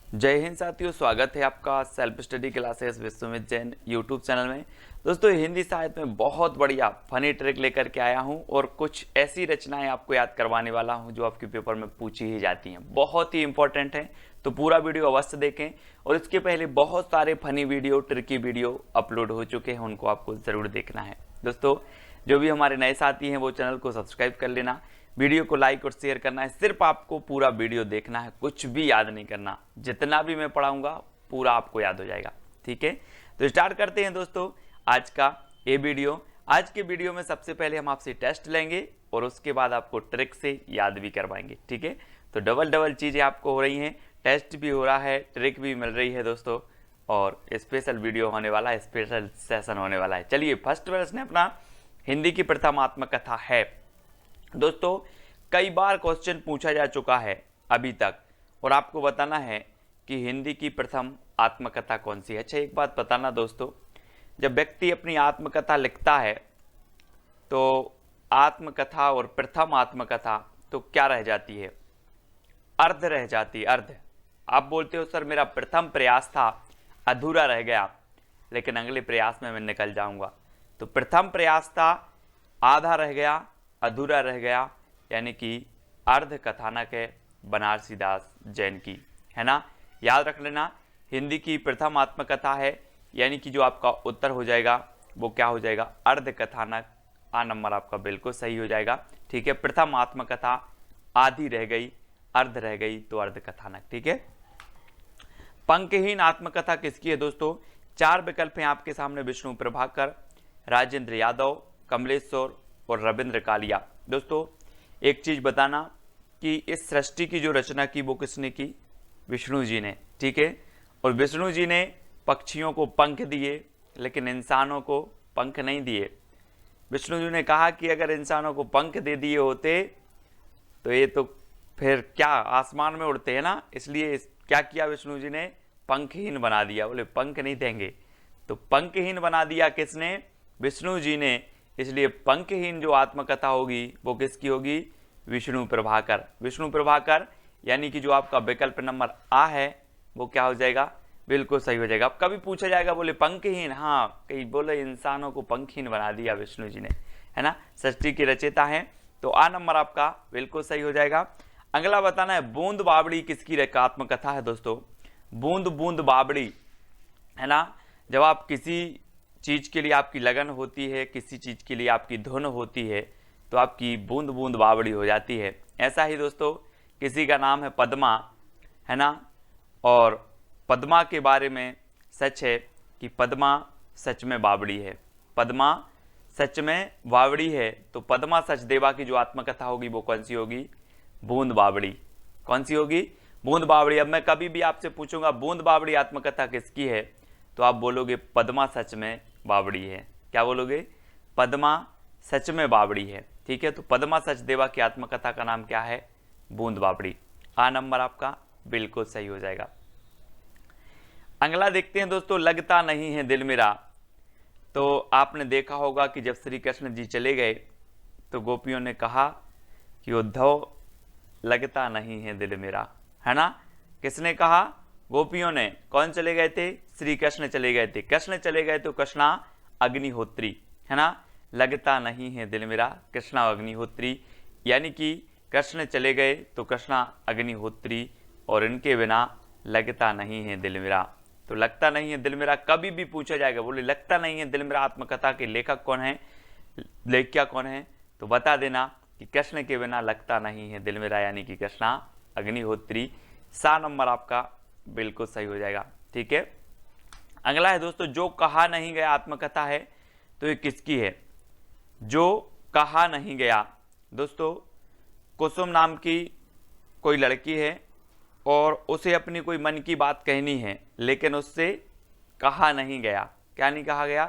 जय हिंद साथियों, स्वागत है आपका self study classes Vishwamit Jain YouTube channel में। दोस्तों, हिंदी साहित्य में बहुत बढ़िया फनी ट्रिक लेकर के आया हूं और कुछ ऐसी रचनाएं आपको याद करवाने वाला हूं जो आपके पेपर में पूछी ही जाती हैं, बहुत ही इंपॉर्टेंट है। तो पूरा वीडियो अवश्य देखें। और इसके पहले बहुत सारे funny video, tricky video upload हो चुके हैं, उनको आपको ज़रूर देखना है। दोस्तों, जो भी हमारे नए साथी हैं वो चैनल को सब्सक्राइब कर लेना, वीडियो को लाइक और शेयर करना है। सिर्फ आपको पूरा वीडियो देखना है, कुछ भी याद नहीं करना। जितना भी मैं पढ़ाऊंगा पूरा आपको याद हो जाएगा। ठीक है, तो स्टार्ट करते हैं दोस्तों आज का ये वीडियो। आज के वीडियो में सबसे पहले हम आपसे टेस्ट लेंगे और उसके बाद आपको ट्रिक से याद भी करवाएंगे। ठीक है, तो डबल डबल चीज़ें आपको हो रही हैं, टेस्ट भी हो रहा है, ट्रिक भी मिल रही है दोस्तों, और स्पेशल वीडियो होने वाला है, स्पेशल सेशन होने वाला है। चलिए, फर्स्ट प्रश्न अपना हिंदी की प्रथम आत्मकथा है। दोस्तों, कई बार क्वेश्चन पूछा जा चुका है अभी तक, और आपको बताना है कि हिंदी की प्रथम आत्मकथा कौन सी है। अच्छा, एक बात बताना दोस्तों, जब व्यक्ति अपनी आत्मकथा लिखता है तो आत्मकथा और प्रथम आत्मकथा तो क्या रह जाती है? अर्ध रह जाती है, अर्ध। आप बोलते हो सर मेरा प्रथम प्रयास था, अधूरा रह गया, लेकिन अगले प्रयास में मैं निकल जाऊंगा। तो प्रथम प्रयास था, आधा रह गया, अधूरा रह गया, यानी कि अर्ध कथानक है बनारसी दास जैन की, है ना। याद रख लेना, हिंदी की प्रथम आत्मकथा है, यानी कि जो आपका उत्तर हो जाएगा वो क्या हो जाएगा? अर्ध कथानक। आ नंबर आपका बिल्कुल सही हो जाएगा। ठीक है, प्रथम आत्मकथा आधी रह गई, अर्ध रह गई, तो अर्ध कथानक। ठीक है, पंक्तिहीन आत्मकथा किसकी है दोस्तों? चार विकल्प हैं आपके सामने, विष्णु प्रभाकर, राजेंद्र यादव, कमलेश्वर और रविंद्र कालिया। दोस्तों, एक चीज बताना कि इस सृष्टि की जो रचना की वो किसने की? विष्णु जी ने। ठीक है, और विष्णु जी ने पक्षियों को पंख दिए, लेकिन इंसानों को पंख नहीं दिए। विष्णु जी ने कहा कि अगर इंसानों को पंख दे दिए होते तो ये तो फिर क्या आसमान में उड़ते हैं ना, इसलिए क्या किया विष्णु जी ने? पंखहीन बना दिया। बोले पंख नहीं देंगे, तो पंखहीन बना दिया किसने? विष्णु जी ने। इसलिए पंखहीन जो आत्मकथा होगी वो किसकी होगी? विष्णु प्रभाकर। विष्णु प्रभाकर, यानी कि जो आपका विकल्प नंबर आ है वो क्या हो जाएगा? बिल्कुल सही हो जाएगा। अब कभी पूछा जाएगा बोले पंखहीन, हाँ कहीं बोले इंसानों को पंखहीन बना दिया विष्णु जी ने, है ना। सृष्टि के रचयिता हैं, तो आ नंबर आपका बिल्कुल सही हो जाएगा। अगला बताना है, बूंद बावड़ी किसकी आत्मकथा है दोस्तों? बूंद बूंद बावड़ी, है ना। जब आप किसी चीज के लिए आपकी लगन होती है, किसी चीज के लिए आपकी धुन होती है, तो आपकी बूंद बूंद बावड़ी हो जाती है। ऐसा ही दोस्तों, किसी का नाम है पद्मा, है ना, और पद्मा के बारे में सच है कि पद्मा सच में बावड़ी है। पद्मा सच में बावड़ी है, तो पद्मा सचदेवा की जो आत्मकथा होगी वो कौन सी होगी? बूंद बावड़ी। कौन सी होगी? बूंद बावड़ी। अब मैं कभी भी आपसे पूछूंगा बूंद बावड़ी आत्मकथा किसकी है, तो आप बोलोगे पद्मा सच में बावड़ी है। क्या बोलोगे? पद्मा सच में बावड़ी है। ठीक है, तो पद्मा सचदेवा की आत्मकथा का नाम क्या है? बूंद बावड़ी। आ नंबर आपका बिल्कुल सही हो जाएगा। अगला देखते हैं दोस्तों, लगता नहीं है दिल मेरा। तो आपने देखा होगा कि जब श्री कृष्ण जी चले गए तो गोपियों ने कहा कि उद्धव लगता नहीं है दिल मेरा, है ना। किसने कहा? गोपियों ने। कौन चले गए थे? श्री कृष्ण चले गए थे। कृष्ण चले गए तो कृष्णा अग्निहोत्री, है ना। लगता नहीं है दिल मेरा, कृष्णा अग्निहोत्री, यानी कि कृष्ण चले गए तो कृष्णा अग्निहोत्री, और इनके बिना लगता नहीं है दिल मेरा। तो लगता नहीं है दिल मेरा कभी भी पूछा जाएगा, बोले लगता नहीं है दिल मेरा आत्मकथा के लेखक कौन है, लेखिका कौन है, तो बता देना कि कृष्ण के बिना लगता नहीं है दिल मेरा, यानी कि कृष्णा अग्निहोत्री। सा नंबर आपका बिल्कुल सही हो जाएगा। ठीक है, अगला है दोस्तों, जो कहा नहीं गया आत्मकथा है, तो ये किसकी है? जो कहा नहीं गया दोस्तों, कुसुम नाम की कोई लड़की है और उसे अपनी कोई मन की बात कहनी है, लेकिन उससे कहा नहीं गया। क्या नहीं कहा गया?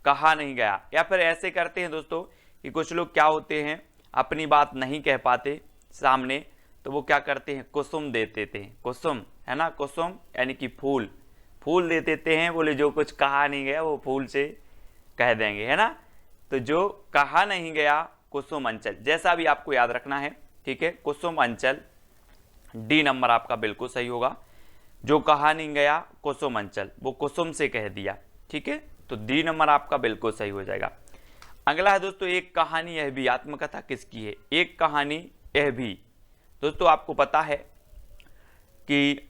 कहा नहीं गया। या फिर ऐसे करते हैं दोस्तों कि कुछ लोग क्या होते हैं, अपनी बात नहीं कह पाते सामने, तो वो क्या करते हैं? कुसुम दे देते हैं। कुसुम, है ना, कुसुम यानी कि फूल, फूल दे देते हैं। बोले जो कुछ कहा नहीं गया वो फूल से कह देंगे, है ना। तो जो कहा नहीं गया कुसुम अंचल, जैसा भी आपको याद रखना है। ठीक है, कुसुम अंचल, डी नंबर आपका बिल्कुल सही होगा। जो कहानी गया कुसुम अंचल, वो कुसुम से कह दिया। ठीक है, तो डी नंबर आपका बिल्कुल सही हो जाएगा। अगला है दोस्तों, एक कहानी यह भी, आत्मकथा किसकी है? एक कहानी यह भी। दोस्तों आपको पता है कि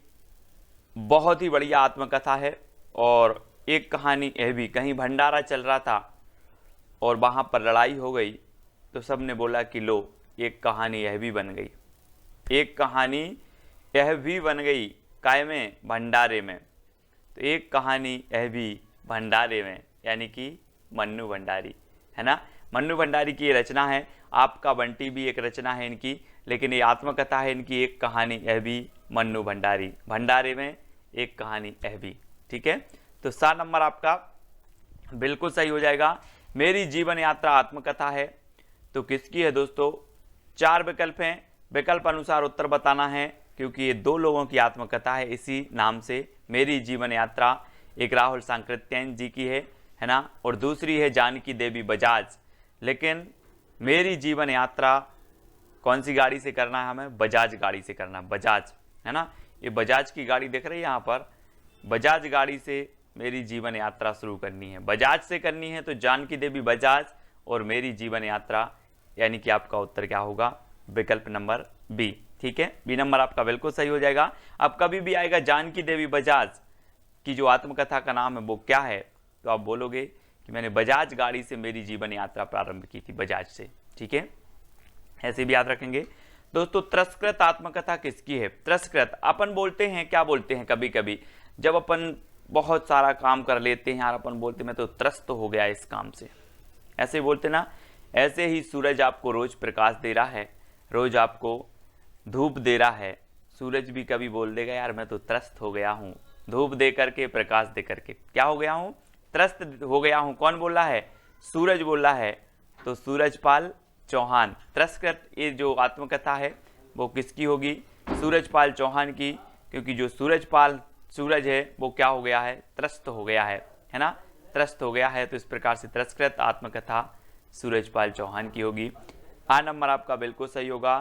बहुत ही बढ़िया आत्मकथा है। और एक कहानी यह भी, कहीं भंडारा चल रहा था और वहां पर लड़ाई हो गई, तो सब ने बोला कि लो एक कहानी यह भी बन गई। एक कहानी यह भी बन गई, काय में? भंडारे में। तो एक कहानी यह भी भंडारे में, यानी कि मन्नू भंडारी, है ना। मन्नू भंडारी की ये रचना है। आपका बंटी भी एक रचना है इनकी, लेकिन ये आत्मकथा है इनकी, एक कहानी यह भी मन्नू भंडारी, भंडारे में एक कहानी यह भी। ठीक है, तो 7 नंबर आपका बिल्कुल सही हो जाएगा। मेरी जीवन यात्रा आत्मकथा है, तो किसकी है दोस्तों? 4 विकल्प हैं, विकल्प अनुसार उत्तर बताना है, क्योंकि ये 2 लोगों की आत्मकथा है इसी नाम से, मेरी जीवन यात्रा। एक राहुल सांकृत्यायन जी की है ना, और दूसरी है जानकी देवी बजाज। लेकिन मेरी जीवन यात्रा कौन सी गाड़ी से करना है हमें? बजाज गाड़ी से करना है, बजाज, है ना। ये बजाज की गाड़ी दिख रही है यहाँ पर, बजाज गाड़ी से मेरी जीवन यात्रा शुरू करनी है, बजाज से करनी है, तो जानकी देवी बजाज और मेरी जीवन यात्रा, यानी कि आपका उत्तर क्या होगा? विकल्प नंबर बी। ठीक है, बी नंबर आपका बिल्कुल सही हो जाएगा। अब कभी भी आएगा जानकी देवी बजाज की जो आत्मकथा का नाम है वो क्या है, तो आप बोलोगे कि मैंने बजाज गाड़ी से मेरी जीवन यात्रा प्रारंभ की थी, बजाज से। ठीक है, ऐसे भी याद रखेंगे। दोस्तों तिरस्कृत आत्मकथा किसकी है? तिरस्कृत अपन बोलते हैं, क्या बोलते हैं कभी कभी जब अपन बहुत सारा काम कर लेते हैं यार, अपन बोलते मैं तो त्रस्त हो गया इस काम से, ऐसे बोलते ना। ऐसे ही सूरज आपको रोज प्रकाश दे रहा है, रोज आपको धूप दे रहा है, सूरज भी कभी बोल देगा यार मैं तो त्रस्त हो गया हूँ, धूप दे करके, प्रकाश दे करके क्या हो गया हूँ? त्रस्त हो गया हूँ। कौन बोल रहा है? सूरज बोल रहा है। तो सूरजपाल चौहान, तिरस्कृत ये जो आत्मकथा है वो किसकी होगी? सूरजपाल चौहान की, क्योंकि जो सूरज है वो क्या हो गया है? त्रस्त हो गया है ना, त्रस्त हो गया है। तो इस प्रकार से तिरस्कृत आत्मकथा सूरजपाल चौहान की होगी। आ नंबर आपका बिल्कुल सही होगा।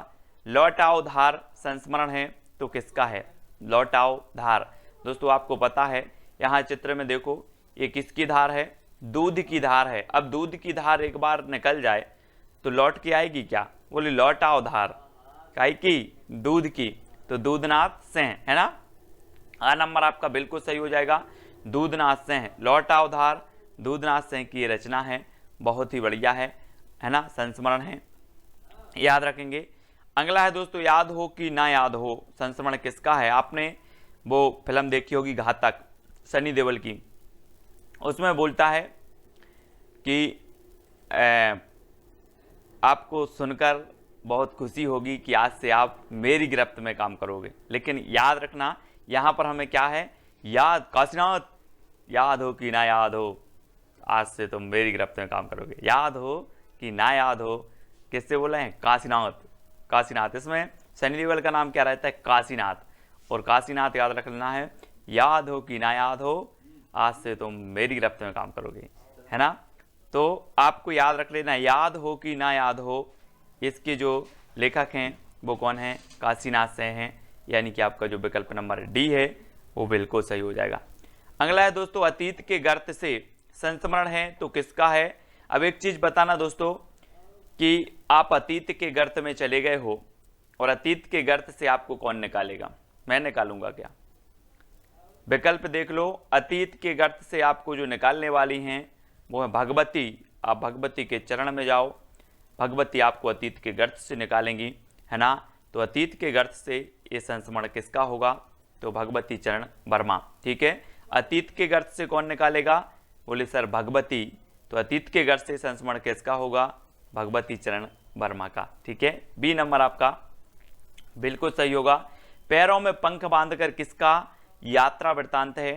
लौटाओ धार संस्मरण है, तो किसका है? लौटाओ धार। दोस्तों आपको पता है, यहाँ चित्र में देखो, ये किसकी धार है? दूध की धार है। अब दूध की धार एक बार निकल जाए तो लौट के आएगी क्या? बोले लौटाओ धार, काई की? दूध की। तो दूधनाथ सिंह, है ना। आ नंबर आपका बिल्कुल सही हो जाएगा, दूधनाथ सिंह। लौटाओ धार दूधनाथ सिंह की रचना है, बहुत ही बढ़िया है ना, संस्मरण है, याद रखेंगे। अगला है दोस्तों, याद हो कि ना याद हो, संस्मरण किसका है? आपने वो फिल्म देखी होगी घातक, सनी देओल की। उसमें बोलता है कि आपको सुनकर बहुत खुशी होगी कि आज से आप मेरी गिरफ्त में काम करोगे। लेकिन याद रखना यहाँ पर हमें क्या है? याद, काशीनाथ, याद हो कि ना याद हो, आज से तुम मेरी गिरफ्त में काम करोगे। याद हो कि ना याद हो, किससे बोले हैं? काशीनाथ, काशीनाथ। इसमें सनी देओल का नाम क्या रहता है? काशीनाथ। और काशीनाथ याद रखना है, याद हो कि ना याद हो, आज से तुम मेरी गिरफ्त में काम करोगे, है ना। तो आपको याद रख लेना, याद हो कि ना याद हो, इसके जो लेखक हैं वो कौन है? काशीनाथ से हैं, यानी कि आपका जो विकल्प नंबर डी है वो बिल्कुल सही हो जाएगा। अगला है दोस्तों, अतीत के गर्त से संस्मरण है, तो किसका है? अब एक चीज बताना दोस्तों कि आप अतीत के गर्त में चले गए हो, और अतीत के गर्त से आपको कौन निकालेगा? मैं निकालूंगा क्या? विकल्प देख लो। अतीत के गर्त से आपको जो निकालने वाली हैं वो है भगवती। आप भगवती के चरण में जाओ, भगवती आपको अतीत के गर्त से निकालेंगी, है ना। तो अतीत के गर्त से ये संस्मरण किसका होगा? तो भगवती चरण वर्मा। ठीक है, अतीत के गर्त से कौन निकालेगा? बोले सर भगवती। तो अतीत के गर्त से संस्मरण किसका होगा? भगवती चरण वर्मा का। ठीक है, बी नंबर आपका बिल्कुल सही होगा। पैरों में पंख बांधकर किसका यात्रा वृत्तांत है?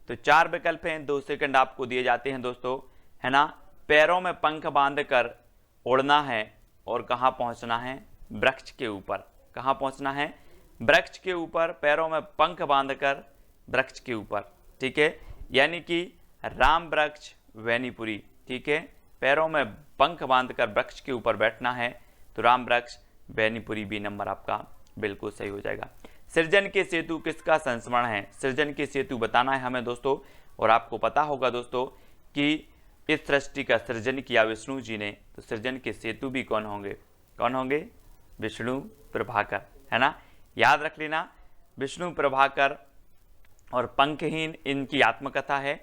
तो 4 विकल्प हैं, 2 सेकंड आपको दिए जाते हैं दोस्तों, है ना। पैरों में पंख बांधकर उड़ना है, और कहाँ पहुंचना है? वृक्ष के ऊपर। कहाँ पहुंचना है? वृक्ष के ऊपर। पैरों में पंख बांधकर वृक्ष के ऊपर। ठीक है, यानी कि राम वृक्ष वैनीपुरी। ठीक है, पैरों में पंख बांधकर वृक्ष के ऊपर बैठना है, तो राम वृक्ष वैनीपुरी, बी नंबर आपका बिल्कुल सही हो जाएगा। सृजन के सेतु किसका संस्मरण है? सृजन के सेतु बताना है हमें दोस्तों। और आपको पता होगा दोस्तों कि इस सृष्टि का सृजन किया विष्णु जी ने, तो सृजन के सेतु भी कौन होंगे? कौन होंगे? विष्णु प्रभाकर, है ना। याद रख लेना, विष्णु प्रभाकर और पंखहीन इनकी आत्मकथा है।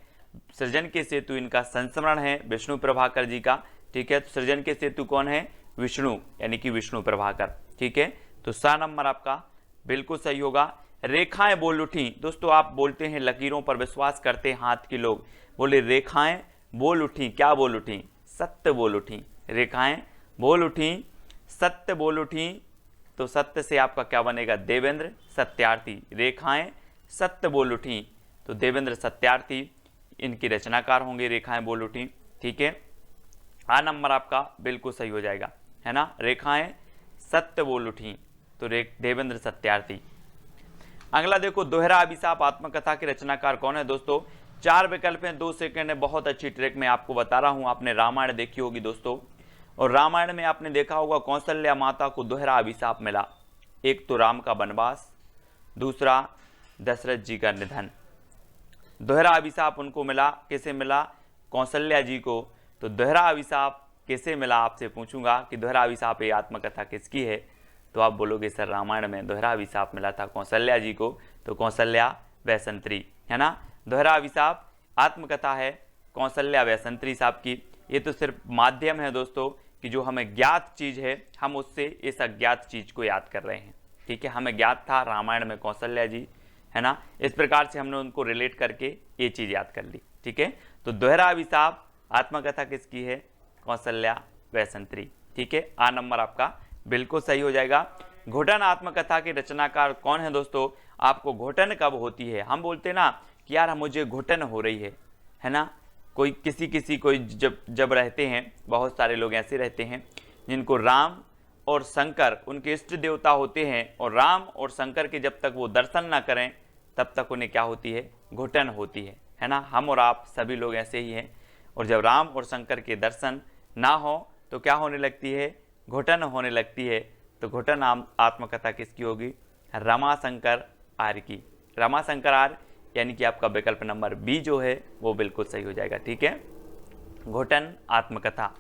सृजन के सेतु इनका संस्मरण है विष्णु प्रभाकर जी का, ठीक है। तो सृजन के सेतु कौन है? विष्णु, यानी कि विष्णु प्रभाकर, ठीक है। तो सा नंबर आपका बिल्कुल सही होगा। रेखाएं बोल उठी, दोस्तों आप बोलते हैं लकीरों पर विश्वास करते हैं हाथ के लोग, बोले रेखाएं बोल उठी, क्या बोल उठी? सत्य बोल उठी। रेखाएं बोल उठी, सत्य बोल उठी, तो सत्य से आपका क्या बनेगा? देवेंद्र सत्यार्थी। रेखाएं सत्य बोल उठी, तो देवेंद्र सत्यार्थी इनकी रचनाकार होंगे, रेखाएं बोल उठी, ठीक है। आ नंबर आपका बिल्कुल सही हो जाएगा, है ना। रेखाएं सत्य बोल उठी, तो देवेंद्र सत्यार्थी। अगला देखो, दोहरा अभिशाप आत्मकथा के रचनाकार कौन है? दोस्तों 4 विकल्प हैं, 2 सेकंड है, बहुत अच्छी ट्रिक में आपको बता रहा हूं। आपने रामायण देखी होगी दोस्तों, और रामायण में आपने देखा होगा कौशल्या माता को दोहरा अभिशाप मिला। एक तो राम का वनवास, दूसरा दशरथ जी का निधन। दोहरा अभिशाप उनको मिला, किसे मिला? कौशल्या जी को। तो दोहरा अभिशाप किसे मिला? आपसे पूछूंगा कि दोहरा अभिशाप ये आत्मकथा किसकी है, तो आप बोलोगे सर रामायण में दोहरा अभिशाप मिला था कौशल्या जी को, तो कौशल्या वैसंतरी, है ना। दोहरा अभिशाप आत्मकथा है कौशल्या वैसंतरी साहब की। ये तो सिर्फ माध्यम है दोस्तों कि जो हमें ज्ञात चीज है हम उससे इस अज्ञात चीज को याद कर रहे हैं, ठीक है। हमें ज्ञात था रामायण में कौशल्या जी, है ना, इस प्रकार से हमने उनको रिलेट करके ये चीज याद कर ली, ठीक है। तो दोहरा अभिशाप आत्मकथा किसकी है? कौशल्या वैसंतरी, ठीक है। आ नंबर आपका बिल्कुल सही हो जाएगा। घुटन आत्मकथा के रचनाकार कौन है दोस्तों? आपको घुटन कब होती है? हम बोलते ना कि यार मुझे घुटन हो रही है ना। कोई कोई जब रहते हैं, बहुत सारे लोग ऐसे रहते हैं जिनको राम और शंकर उनके इष्ट देवता होते हैं, और राम और शंकर के जब तक वो दर्शन ना करें तब तक उन्हें क्या होती है? घुटन होती है ना। हम और आप सभी लोग ऐसे ही हैं, और जब राम और शंकर के दर्शन ना हो तो क्या होने लगती है? घुटन होने लगती है। तो घुटन आत्मकथा किसकी होगी? रमाशंकर आर्य की। रमाशंकर आर्य, यानी कि आपका विकल्प नंबर बी जो है वो बिल्कुल सही हो जाएगा, ठीक है। घुटन आत्मकथा।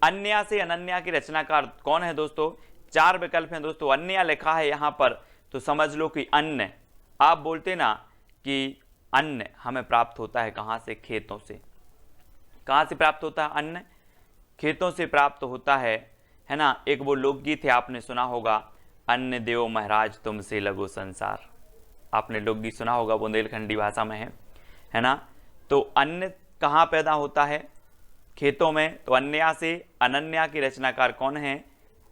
अन्या से अनन्या की रचनाकार कौन है दोस्तों? 4 विकल्प हैं दोस्तों। अन्या लिखा है यहां पर, तो समझ लो कि अन्न, आप बोलते ना कि अन्न हमें प्राप्त होता है कहां से? खेतों से। कहां से प्राप्त होता है अन्न? खेतों से प्राप्त होता है ना। एक वो लोकगीत है, आपने सुना होगा, अन्न देव महाराज तुमसे लगो संसार। आपने लोकगीत सुना होगा, बुंदेलखंडी भाषा में है ना। तो अन्न कहाँ पैदा होता है? खेतों में। तो अन्या से अनन्या की रचनाकार कौन है?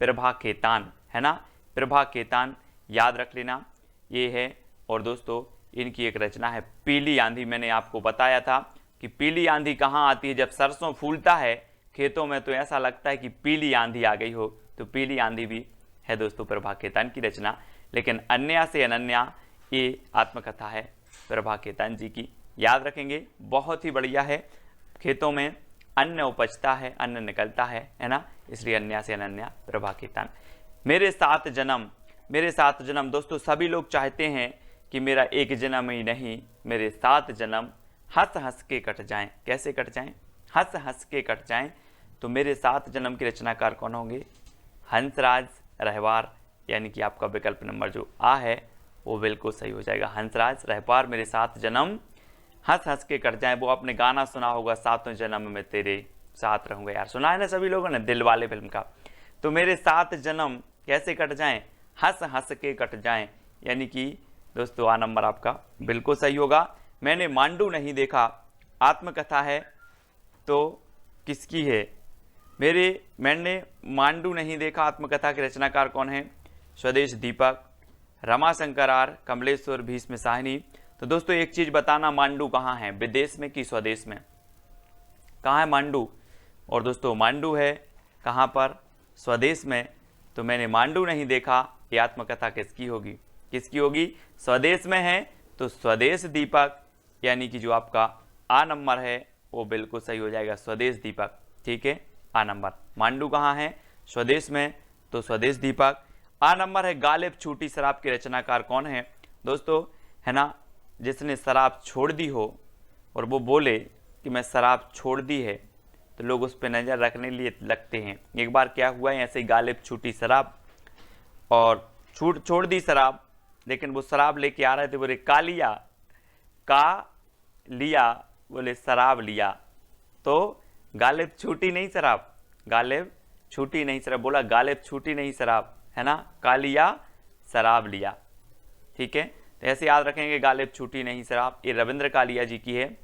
प्रभा खेतान, है ना। प्रभा खेतान याद रख लेना, ये है। और दोस्तों इनकी एक रचना है पीली आंधी। मैंने आपको बताया था कि पीली आंधी कहाँ आती है? जब सरसों फूलता है खेतों में तो ऐसा लगता है कि पीली आंधी आ गई हो, तो पीली आंधी भी है दोस्तों प्रभा खेतान की रचना। लेकिन अन्या से अनन्या ये आत्मकथा है प्रभा खेतान जी की, याद रखेंगे, बहुत ही बढ़िया है। खेतों में अन्न उपजता है, अन्न निकलता है ना, इसलिए अन्या से अनन्या प्रभा खेतान। मेरे 7 जन्म, मेरे 7 जन्म दोस्तों सभी लोग चाहते हैं कि मेरा एक जन्म ही नहीं, मेरे 7 जन्म हंस हंस के कट जाएं। कैसे कट जाएं? हंस हंस के कट जाएं। तो मेरे 7 जन्म के रचनाकार कौन होंगे? हंसराज रहवार, यानी कि आपका विकल्प नंबर जो आ है वो बिल्कुल सही हो जाएगा। हंसराज रहवार, मेरे 7 जन्म हंस हंस के कट जाएं। वो आपने गाना सुना होगा, 7वें जन्म में तेरे साथ रहूंगा, यार सुना है ना सभी लोगों ने, दिल वाले फिल्म का। तो मेरे 7 जन्म कैसे कट जाएं? हंस हंस के कट जाएं, यानी कि दोस्तों आ नंबर आपका बिल्कुल सही होगा। मैंने मांडू नहीं देखा आत्मकथा है, तो किसकी है? मैंने मांडू नहीं देखा आत्मकथा के रचनाकार कौन है? स्वदेश दीपक, रमाशंकर आर्य, कमलेश्वर, भीष्म साहनी। तो दोस्तों एक चीज बताना, मांडू कहाँ है? विदेश में कि स्वदेश में? कहाँ है मांडू? और दोस्तों मांडू है कहाँ पर? स्वदेश में। तो मैंने मांडू नहीं देखा, ये आत्मकथा किसकी होगी? किसकी होगी? स्वदेश में है, तो स्वदेश दीपक, यानी कि जो आपका आ नंबर है वो बिल्कुल सही हो जाएगा, स्वदेश दीपक, ठीक है। आ नंबर। मांडू कहाँ है? स्वदेश में, तो स्वदेश दीपक। आ नंबर है गालिब छूटी शराब के रचनाकार कौन है दोस्तों, है ना, जिसने शराब छोड़ दी हो और वो बोले कि मैं शराब छोड़ दी है तो लोग उस पर नज़र रखने लिए लगते हैं। एक बार क्या हुआ है, ऐसे ही गालिब छूटी शराब और छोड़ दी शराब, लेकिन वो शराब लेके आ रहे थे, बोले का लिया, का लिया, बोले शराब लिया, तो गालिब छूटी नहीं शराब, गालिब छूटी नहीं शराब, बोला गालिब छूटी नहीं शराब, है ना, का लिया शराब लिया। ठीक है, तो ऐसे याद रखेंगे, गालिब छूटी नहीं शराब, ये रविंद्र कालिया जी की है।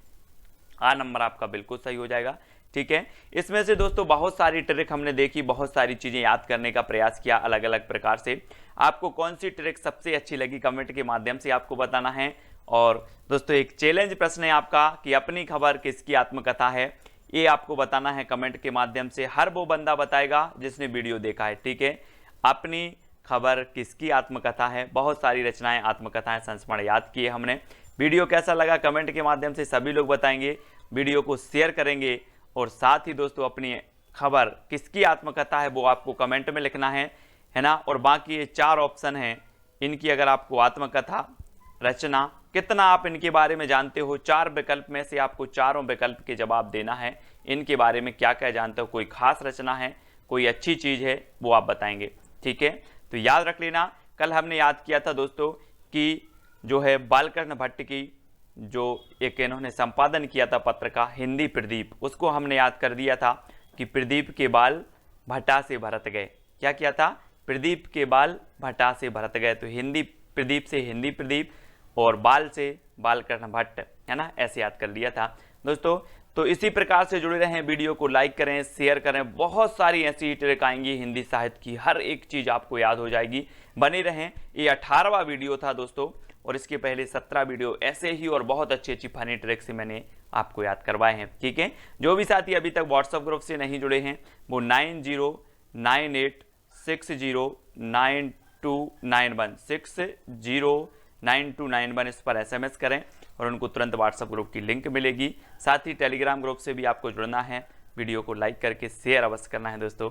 आ नंबर आपका बिल्कुल सही हो जाएगा। ठीक है, इसमें से दोस्तों बहुत सारी ट्रिक हमने देखी, बहुत सारी चीजें याद करने का प्रयास किया अलग अलग प्रकार से। आपको कौन सी ट्रिक सबसे अच्छी लगी कमेंट के माध्यम से आपको बताना है। और दोस्तों एक चैलेंज प्रश्न है आपका कि अपनी खबर किसकी आत्मकथा है, ये आपको बताना है कमेंट के माध्यम से। हर वो बंदा बताएगा जिसने वीडियो देखा है। ठीक है, अपनी खबर किसकी आत्मकथा है, बहुत सारी रचनाएं आत्मकथाएं संस्मरण याद किए हमने। वीडियो कैसा लगा कमेंट के माध्यम से सभी लोग बताएंगे, वीडियो को शेयर करेंगे और साथ ही दोस्तों अपनी खबर किसकी आत्मकथा है वो आपको कमेंट में लिखना है ना। और बाकी ये 4 ऑप्शन हैं, इनकी अगर आपको आत्मकथा रचना कितना आप इनके बारे में जानते हो, 4 विकल्प में से आपको चारों विकल्प के जवाब देना है। इनके बारे में क्या क्या जानते हो, कोई खास रचना है, कोई अच्छी चीज है, वो आप बताएंगे। ठीक है, तो याद रख लेना, कल हमने याद किया था दोस्तों कि जो है बालकृष्ण भट्ट की जो एक इन्होंने संपादन किया था पत्र का हिंदी प्रदीप, उसको हमने याद कर दिया था कि प्रदीप के बाल भट्टा से भरत गए। क्या किया था, प्रदीप के बाल भट्टा से भरत गए, तो हिंदी प्रदीप से हिंदी प्रदीप और बाल से बालकृष्ण भट्ट, है ना, ऐसे याद कर लिया था दोस्तों। तो इसी प्रकार से जुड़े रहें, वीडियो को लाइक करें, शेयर करें, बहुत सारी ऐसी ट्रिक आएंगी हिंदी साहित्य की, हर एक चीज आपको याद हो जाएगी। बने रहें, ये 18वां वीडियो था दोस्तों, और इसके पहले 17 वीडियो ऐसे ही और बहुत अच्छी अच्छी फनी ट्रिक से मैंने आपको याद करवाए हैं। ठीक है, जो भी साथी अभी तक व्हाट्सएप ग्रुप से नहीं जुड़े हैं वो 9098609291 609291 इस पर SMS करें और उनको तुरंत व्हाट्सएप ग्रुप की लिंक मिलेगी। साथ ही टेलीग्राम ग्रुप से भी आपको जुड़ना है, वीडियो को लाइक करके शेयर अवश्य करना है दोस्तों।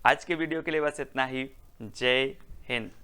आज के वीडियो के लिए बस इतना ही। जय हिंद।